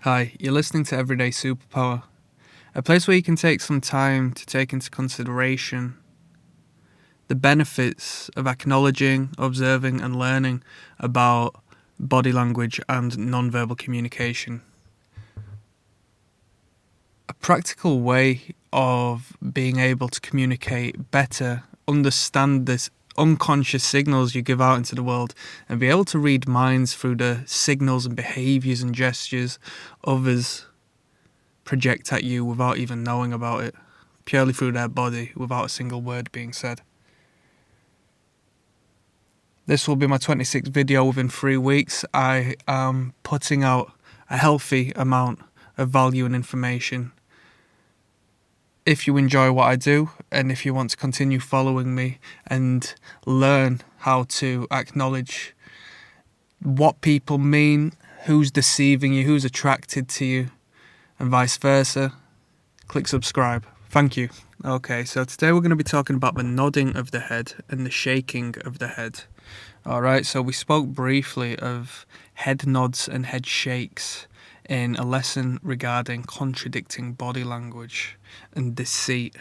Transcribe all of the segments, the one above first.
Hi, you're listening to Everyday Superpower, a place where you can take some time to take into consideration the benefits of acknowledging, observing, and learning about body language and nonverbal communication. A practical way of being able to communicate better, understand this unconscious signals you give out into the world, and be able to read minds through the signals and behaviours and gestures others project at you without even knowing about it, purely through their body, without a single word being said. This will be my 26th video within 3 weeks. I am putting out a healthy amount of value and information. If you enjoy what I do, and if you want to continue following me and learn how to acknowledge what people mean, who's deceiving you, who's attracted to you, and vice versa, click subscribe. Thank you. Okay, so today we're going to be talking about the nodding of the head and the shaking of the head. Alright, so we spoke briefly of head nods and head shakes in a lesson regarding contradicting body language and deceit.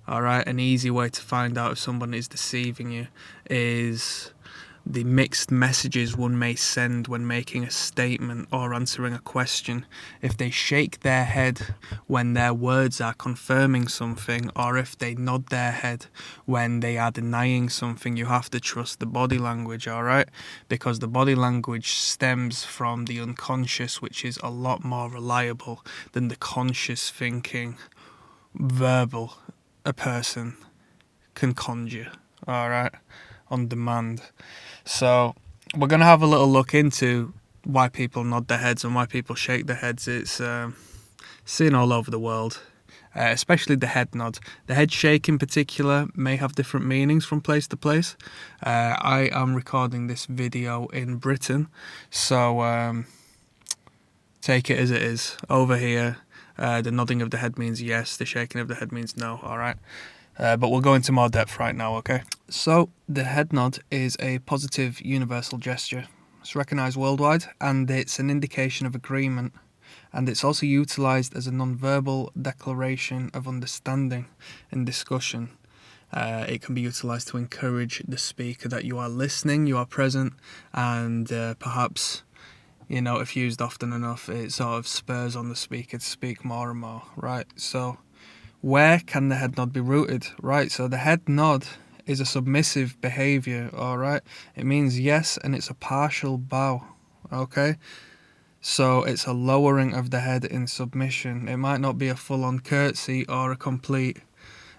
Alright, an easy way to find out if someone is deceiving you is the mixed messages one may send when making a statement or answering a question. If they shake their head when their words are confirming something, or if they nod their head when they are denying something, you have to trust the body language, alright? Because the body language stems from the unconscious, which is a lot more reliable than the conscious thinking verbal a person can conjure, alright, on demand. So we're going to have a little look into why people nod their heads and why people shake their heads. It's seen all over the world, especially the head nod. The head shake in particular may have different meanings from place to place. I am recording this video in Britain, so take it as it is. Over here, the nodding of the head means yes, the shaking of the head means no, alright? But we'll go into more depth right now, okay? So, the head nod is a positive universal gesture. It's recognised worldwide, and it's an indication of agreement. And it's also utilised as a non-verbal declaration of understanding in discussion. It can be utilised to encourage the speaker that you are listening, you are present, and perhaps, you know, if used often enough, it sort of spurs on the speaker to speak more and more, right? So, where can the head nod be rooted? Right, so the head nod is a submissive behaviour, alright? It means yes, and it's a partial bow, okay? So it's a lowering of the head in submission. It might not be a full-on curtsy or a complete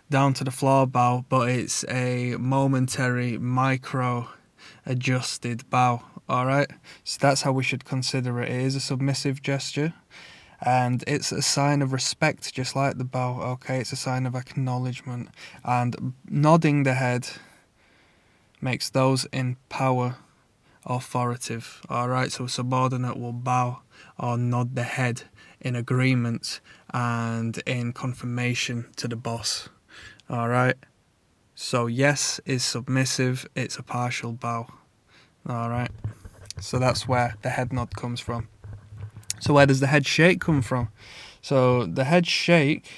down to the floor bow, but it's a momentary micro adjusted bow, alright? So that's how we should consider it. It is a submissive gesture. And it's a sign of respect, just like the bow, okay? It's a sign of acknowledgement. And nodding the head makes those in power authoritative, alright? So a subordinate will bow or nod the head in agreement and in confirmation to the boss, alright? So yes is submissive, it's a partial bow, alright? So that's where the head nod comes from. So where does the head shake come from? So the head shake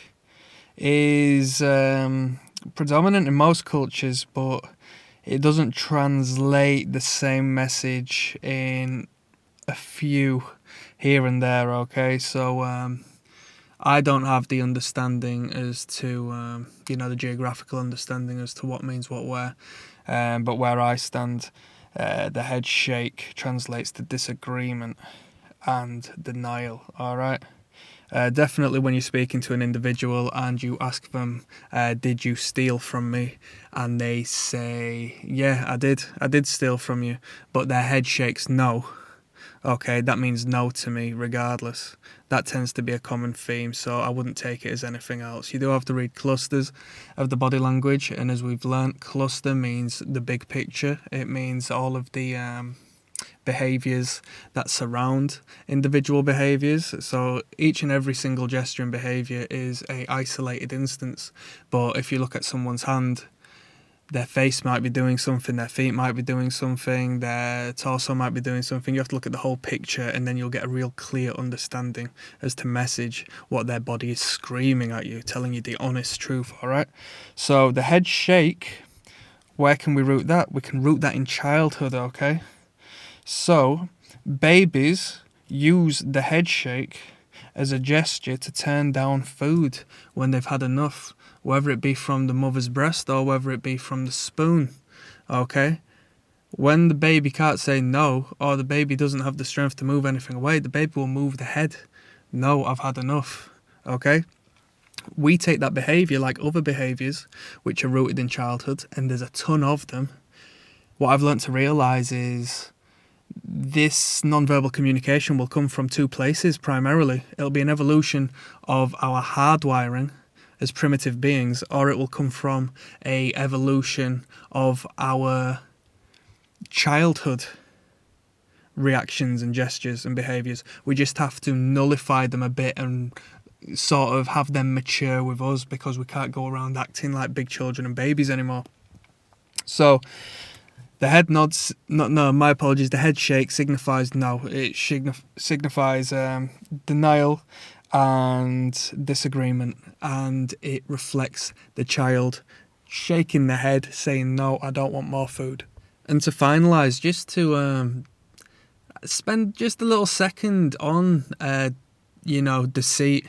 is predominant in most cultures, but it doesn't translate the same message in a few here and there, okay? So I don't have the understanding as to, the geographical understanding as to what means what where, but where I stand, the head shake translates to disagreement and denial, alright? Definitely when you're speaking to an individual and you ask them, did you steal from me? And they say, yeah, I did steal from you, but their head shakes no. Okay, that means no to me regardless. That tends to be a common theme, so I wouldn't take it as anything else. You do have to read clusters of the body language, and as we've learnt, cluster means the big picture. It means all of the behaviours that surround individual behaviours. So each and every single gesture and behaviour is a isolated instance, but if you look at someone's hand, Their face might be doing something, their feet might be doing something, their torso might be doing something. You have to look at the whole picture, and then you'll get a real clear understanding as to message what their body is screaming at you, telling you the honest truth, all right? So the head shake, where can we root that? We can root that in childhood, okay? So babies use the head shake as a gesture to turn down food when they've had enough, whether it be from the mother's breast or whether it be from the spoon, okay? When the baby can't say no, or the baby doesn't have the strength to move anything away, the baby will move the head. No, I've had enough, okay? We take that behaviour like other behaviours which are rooted in childhood, and there's a ton of them. What I've learnt to realise is this non-verbal communication will come from two places primarily. It'll be an evolution of our hardwiring as primitive beings, or it will come from a evolution of our childhood reactions and gestures and behaviours. We just have to nullify them a bit and sort of have them mature with us, because we can't go around acting like big children and babies anymore. So the head nods, no, my apologies, the head shake signifies no. It signifies denial and disagreement, and it reflects the child shaking the head, saying, no, I don't want more food. And to finalise, just to spend just a little second on, deceit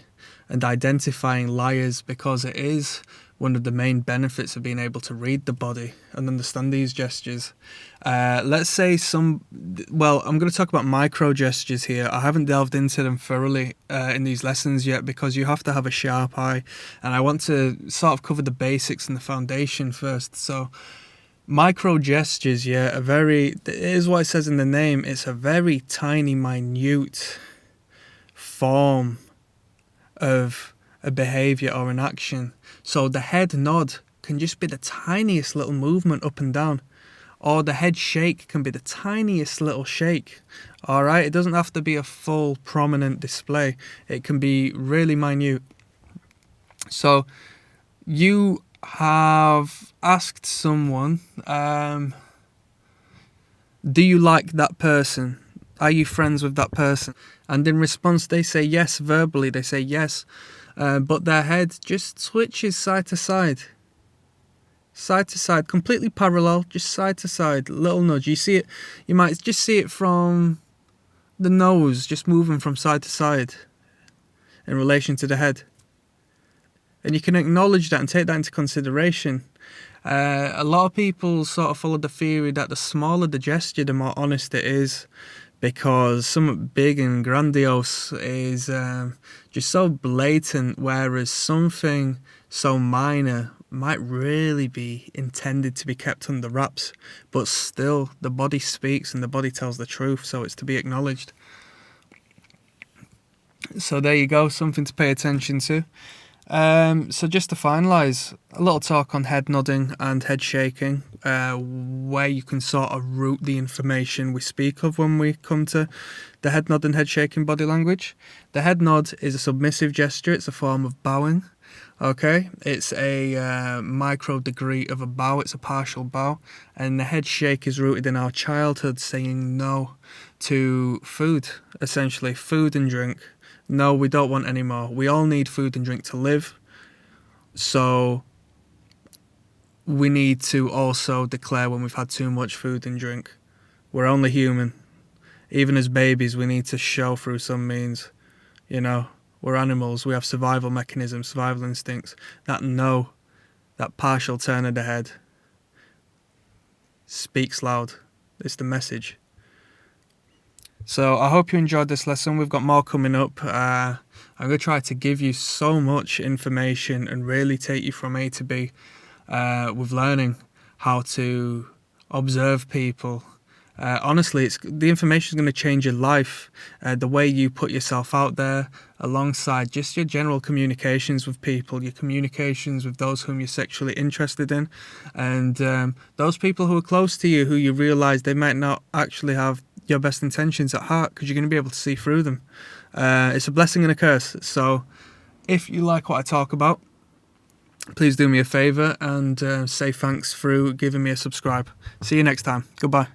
and identifying liars, because it is one of the main benefits of being able to read the body and understand these gestures. Let's say I'm going to talk about micro gestures here. I haven't delved into them thoroughly in these lessons yet, because you have to have a sharp eye, and I want to sort of cover the basics and the foundation first. So micro gestures, it is what it says in the name. It's a very tiny, minute form of a behaviour or an action. So the head nod can just be the tiniest little movement up and down, or the head shake can be the tiniest little shake. All right, it doesn't have to be a full prominent display. It can be really minute. So you have asked someone, do you like that person? Are you friends with that person? And in response, they say yes verbally. They say yes, but their head just switches side to side, completely parallel, just side to side, little nudge. You see it, you might just see it from the nose, just moving from side to side in relation to the head. And you can acknowledge that and take that into consideration. A lot of people sort of follow the theory that the smaller the gesture, the more honest it is, because something big and grandiose is just so blatant, whereas something so minor might really be intended to be kept under wraps, but still the body speaks and the body tells the truth, so it's to be acknowledged. So there you go, something to pay attention to. So just to finalise, a little talk on head nodding and head shaking, where you can sort of root the information we speak of when we come to the head nod and head shaking body language. The head nod is a submissive gesture. It's a form of bowing. Okay, it's a micro degree of a bow. It's a partial bow. And the head shake is rooted in our childhood, saying no to food, essentially, food and drink. No, we don't want any more. We all need food and drink to live. So we need to also declare when we've had too much food and drink. We're only human. Even as babies, we need to show through some means. We're animals. We have survival mechanisms, survival instincts. That partial turn of the head speaks loud. It's the message. So I hope you enjoyed this lesson. We've got more coming up. I'm going to try to give you so much information and really take you from A to B with learning how to observe people. Honestly, the information is going to change your life. The way you put yourself out there, alongside just your general communications with people, your communications with those whom you're sexually interested in, and those people who are close to you, who you realise they might not actually have your best intentions at heart, because you're going to be able to see through them. It's a blessing and a curse. So if you like what I talk about, please do me a favour and say thanks through giving me a subscribe. See you next time. Goodbye.